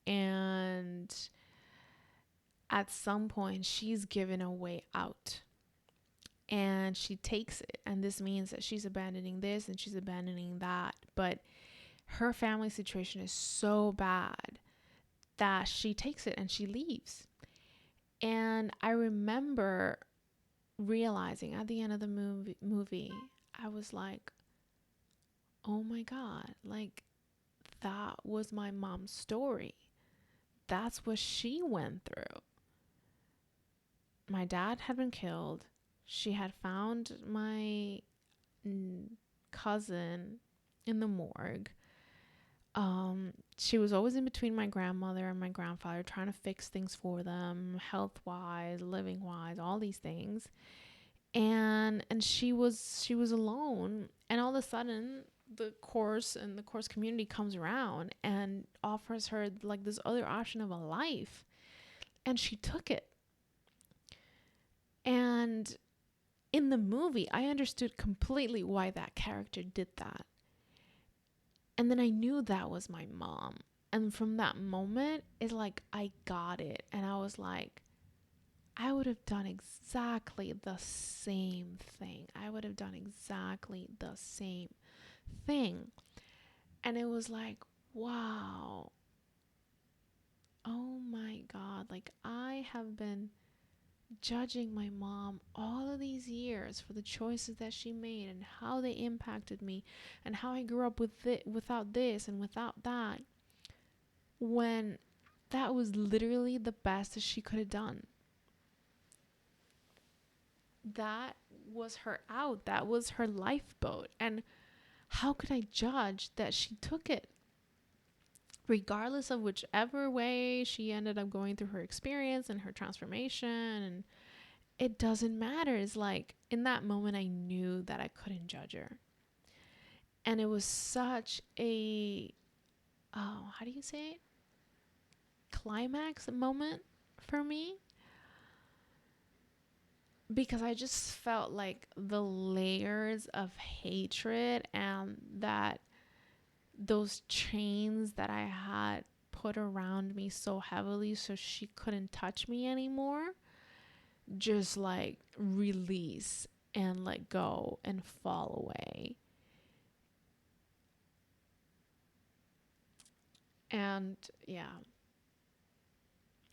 And at some point, she's given a way out. And she takes it. And this means that she's abandoning this and she's abandoning that. But her family situation is so bad that she takes it and she leaves. And I remember realizing at the end of the movie, I was like, oh my God, like that was my mom's story. That's what she went through. My dad had been killed. She had found my cousin in the morgue. She was always in between my grandmother and my grandfather, trying to fix things for them, health wise, living wise, all these things. And she was alone, and all of a sudden the course and the course community comes around and offers her like this other option of a life, and she took it. And in the movie, I understood completely why that character did that. And then I knew that was my mom. And from that moment, it's like I got it. And I was like, I would have done exactly the same thing. I would have done exactly the same thing. And it was like, wow. Oh my God. Like I have been judging my mom all of these years for the choices that she made and how they impacted me and how I grew up with it, without this and without that, when that was literally the best that she could have done. That was her out. That was her lifeboat. And how could I judge that she took it? Regardless of whichever way she ended up going through her experience and her transformation, and it doesn't matter. It's like in that moment I knew that I couldn't judge her. And it was such a how do you say it? Climax moment for me, because I just felt like the layers of hatred and that those chains that I had put around me so heavily so she couldn't touch me anymore just like release and let go and fall away. And yeah,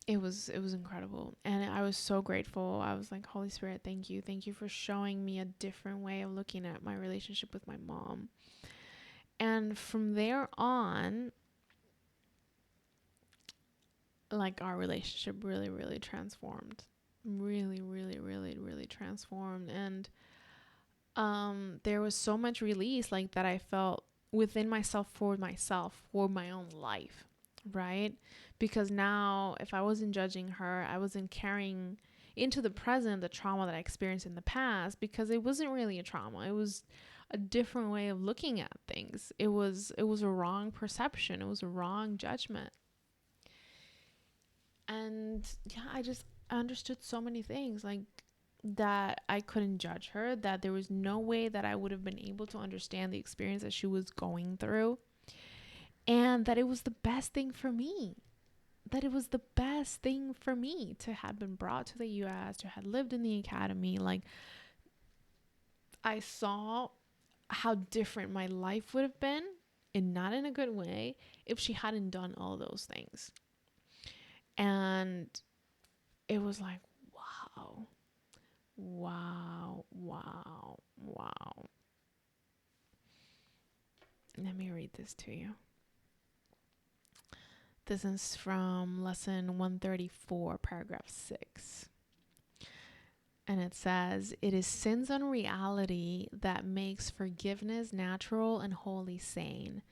it was incredible, and I was so grateful. I was like, Holy Spirit, thank you for showing me a different way of looking at my relationship with my mom. And from there on, like our relationship really transformed, really transformed. And there was so much release like that I felt within myself, for my own life, right? Because now if I wasn't judging her, I wasn't carrying into the present the trauma that I experienced in the past, because it wasn't really a trauma. It was a different way of looking at things. It was a wrong perception. It was a wrong judgment. And yeah, I just understood so many things, like that I couldn't judge her, that there was no way that I would have been able to understand the experience that she was going through, and that it was the best thing for me. That it was the best thing for me to have been brought to the US, to have lived in the academy. Like, I saw how different my life would have been and not in a good way, if she hadn't done all those things. And it was like, wow, wow, wow, wow. Let me read this to you. This is from lesson 134, paragraph 6. And it says, it is sin's unreality that makes forgiveness natural and wholly sane,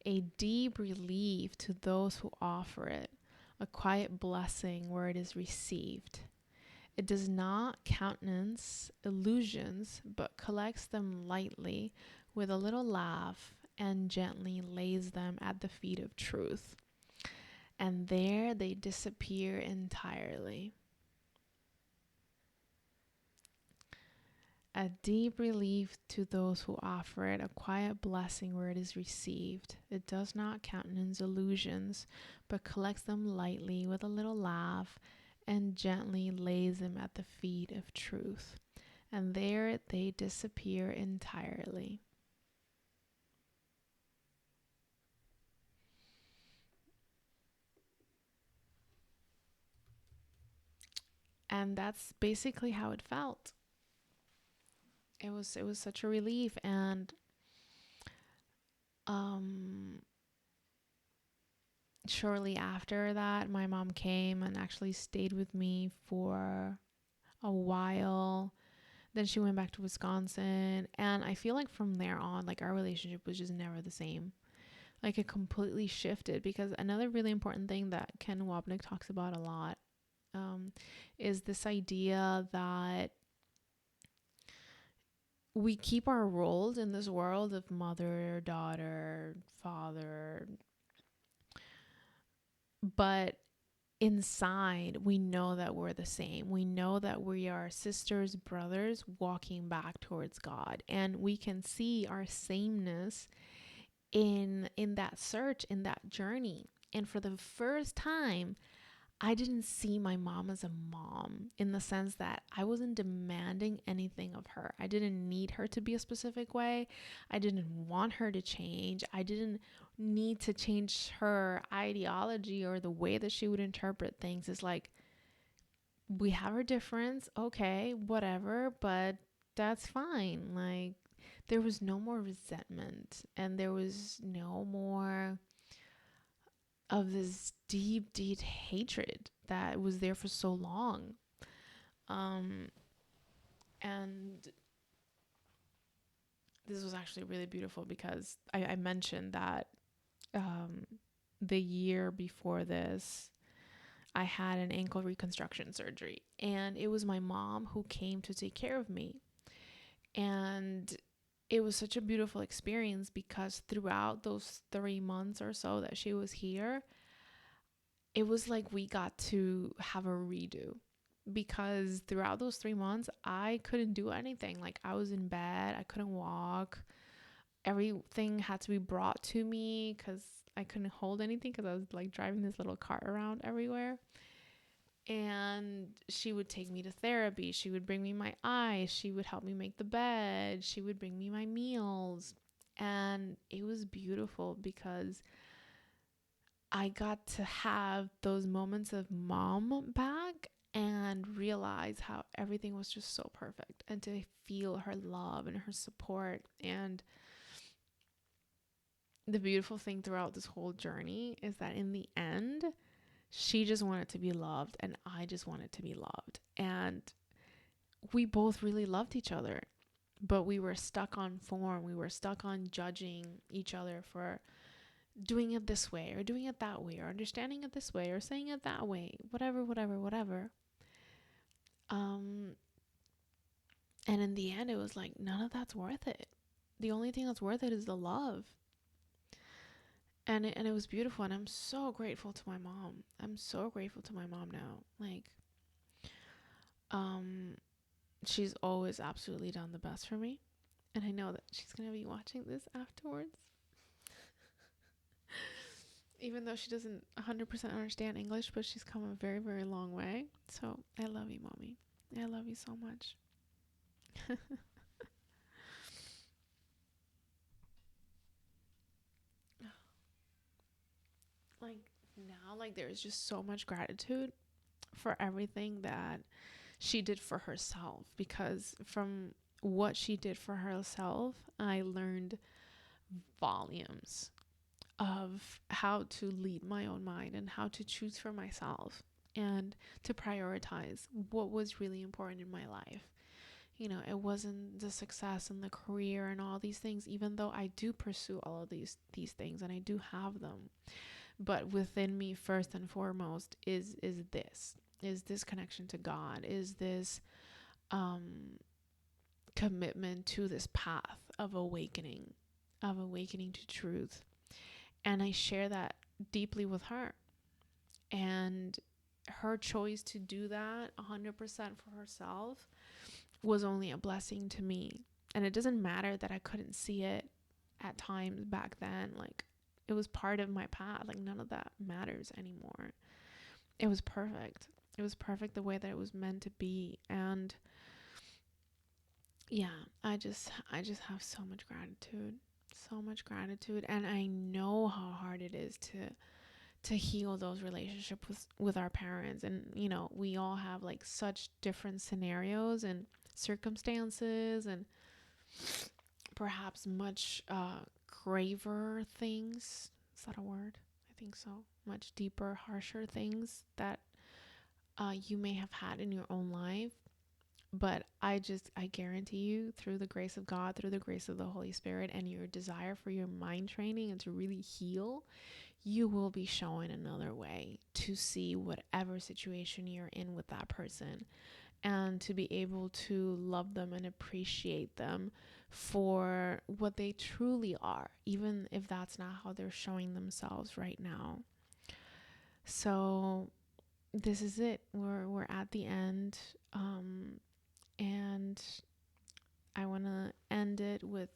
a deep relief to those who offer it, a quiet blessing where it is received. It does not countenance illusions, but collects them lightly with a little laugh and gently lays them at the feet of truth. And there they disappear entirely. A deep relief to those who offer it, a quiet blessing where it is received. It does not countenance illusions, but collects them lightly with a little laugh and gently lays them at the feet of truth. And there they disappear entirely. And that's basically how it felt. It was such a relief. And shortly after that, my mom came and actually stayed with me for a while. Then she went back to Wisconsin, and I feel like from there on, like, our relationship was just never the same. Like, it completely shifted, because another really important thing that Ken Wapnick talks about a lot is this idea that we keep our roles in this world of mother, daughter, father, but inside we know that we're the same. We know that we are sisters, brothers walking back towards God, and we can see our sameness in that search, in that journey. And for the first time, I didn't see my mom as a mom, in the sense that I wasn't demanding anything of her. I didn't need her to be a specific way. I didn't want her to change. I didn't need to change her ideology or the way that she would interpret things. It's like, we have our difference, okay, whatever, but that's fine. Like, there was no more resentment, and there was no more of this deep hatred that was there for so long. And this was actually really beautiful, because I mentioned that the year before this, I had an ankle reconstruction surgery, and it was my mom who came to take care of me. And it was such a beautiful experience, because throughout those 3 months or so that she was here, it was like we got to have a redo, because throughout those 3 months, I couldn't do anything. Like, I was in bed, I couldn't walk. Everything had to be brought to me, because I couldn't hold anything, because I was like driving this little cart around everywhere. And she would take me to therapy. She would bring me my ice. She would help me make the bed. She would bring me my meals. And it was beautiful, because I got to have those moments of mom back and realize how everything was just so perfect, and to feel her love and her support. And the beautiful thing throughout this whole journey is that in the end, she just wanted to be loved, and I just wanted to be loved. And we both really loved each other, but we were stuck on form. We were stuck on judging each other for doing it this way or doing it that way, or understanding it this way or saying it that way, whatever. And in the end, it was like, none of that's worth it. The only thing that's worth it is the love. And it was beautiful, and I'm so grateful to my mom. I'm so grateful to my mom now. Like, she's always absolutely done the best for me, and I know that she's gonna be watching this afterwards. Even though she doesn't 100% understand English, but she's come a very, very long way. So I love you, mommy. I love you so much. like now, like there's just so much gratitude for everything that she did for herself, because from what she did for herself, I learned volumes of how to lead my own mind and how to choose for myself and to prioritize what was really important in my life. You know, it wasn't the success and the career and all these things, even though I do pursue all of these things and I do have them. But within me, first and foremost, is this connection to God, is this commitment to this path of awakening to truth. And I share that deeply with her. And her choice to do that 100% for herself was only a blessing to me. And it doesn't matter that I couldn't see it at times back then. Like, it was part of my path. Like, none of that matters anymore. It was perfect. It was perfect the way that it was meant to be. And yeah, I just have so much gratitude. So much gratitude. And I know how hard it is to heal those relationships with our parents. And you know, we all have like such different scenarios and circumstances, and perhaps much graver things. Is that a word? I think so. Much deeper, harsher things that you may have had in your own life. But I guarantee you, through the grace of God, through the grace of the Holy Spirit, and your desire for your mind training and to really heal, you will be shown another way to see whatever situation you're in with that person, and to be able to love them and appreciate them for what they truly are, even if that's not how they're showing themselves right now. So this is it. We're at the end. And I want to end it with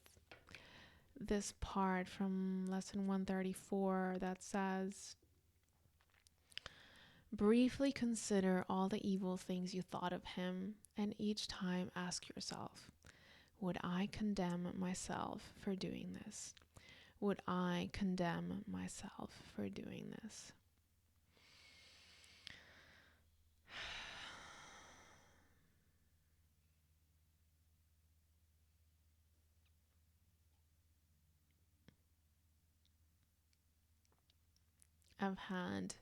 this part from lesson 134 that says, briefly consider all the evil things you thought of him, and each time ask yourself, would I condemn myself for doing this? Would I condemn myself for doing this? I've had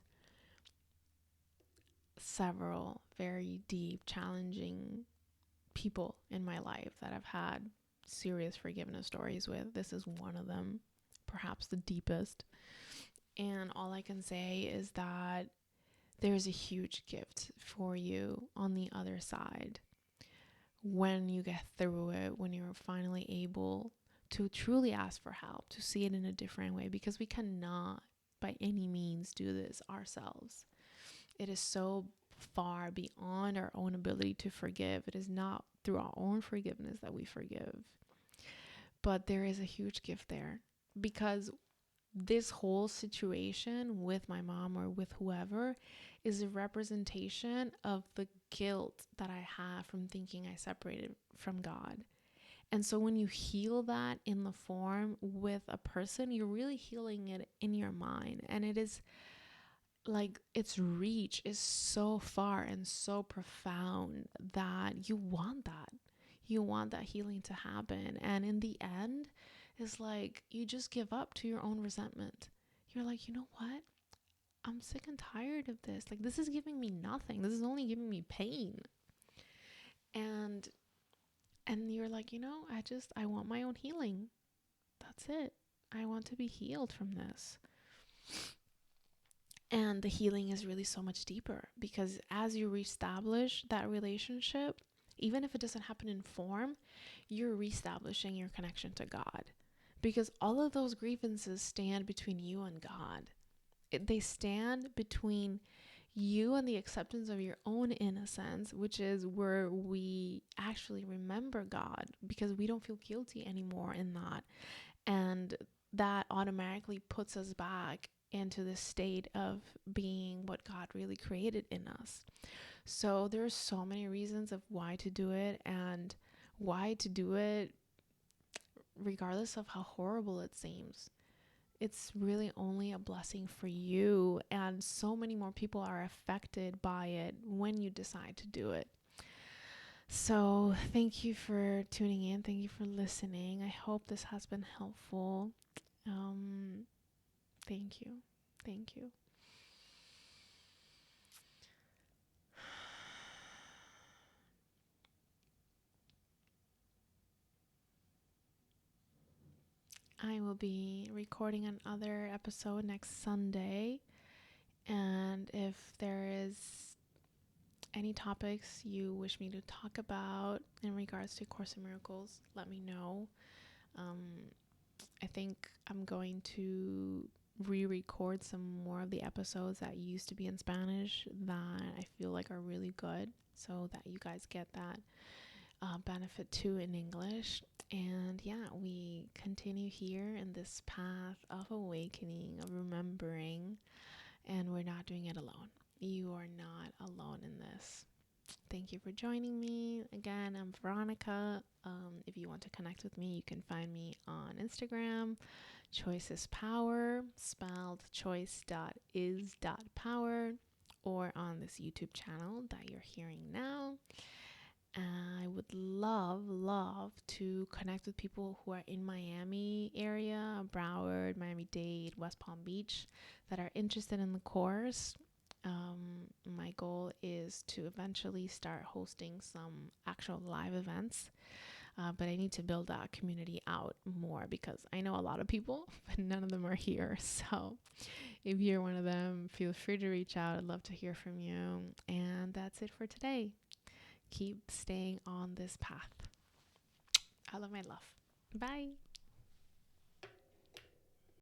several very deep, challenging people in my life that I've had serious forgiveness stories with. This is one of them, perhaps the deepest. And all I can say is that there's a huge gift for you on the other side when you get through it, when you're finally able to truly ask for help, to see it in a different way, because we cannot by any means do this ourselves. It is so far beyond our own ability to forgive. It is not through our own forgiveness that we forgive. But there is a huge gift there, because this whole situation with my mom or with whoever is a representation of the guilt that I have from thinking I separated from God. And so when you heal that in the form with a person, you're really healing it in your mind. And it is like, its reach is so far and so profound that you want that. You want that healing to happen. And in the end, it's like you just give up to your own resentment. You're like, you know what? I'm sick and tired of this. Like, this is giving me nothing. This is only giving me pain. And you're like, I want my own healing. That's it. I want to be healed from this. And the healing is really so much deeper, because as you reestablish that relationship, even if it doesn't happen in form, you're reestablishing your connection to God, because all of those grievances stand between you and God. They stand between you and the acceptance of your own innocence, which is where we actually remember God, because we don't feel guilty anymore in that. And that automatically puts us back into the state of being what God really created in us. So there's so many reasons of why to do it, and why to do it regardless of how horrible it seems. it's really only a blessing for you. And so many more people are affected by it when you decide to do it. So thank you for tuning in. Thank you for listening. I hope this has been helpful. Um, thank you. Thank you. I will be recording another episode next Sunday. And if there is any topics you wish me to talk about in regards to Course in Miracles, let me know. I think I'm going to re-record some more of the episodes that used to be in Spanish that I feel like are really good, so that you guys get that benefit too in English. And yeah, we continue here in this path of awakening, of remembering, and we're not doing it alone. You are not alone in this. Thank you for joining me. Again, I'm Veronica. If you want to connect with me, you can find me on Instagram, Choice is Power, spelled choice.is.power, or on this YouTube channel that you're hearing now. I would love to connect with people who are in Miami area, Broward, Miami-Dade, West Palm Beach, that are interested in the course. My goal is to eventually start hosting some actual live events, but I need to build that community out more because I know a lot of people, but none of them are here. So if you're one of them, feel free to reach out. I'd love to hear from you. And that's it for today. Keep staying on this path. All of my love. Bye.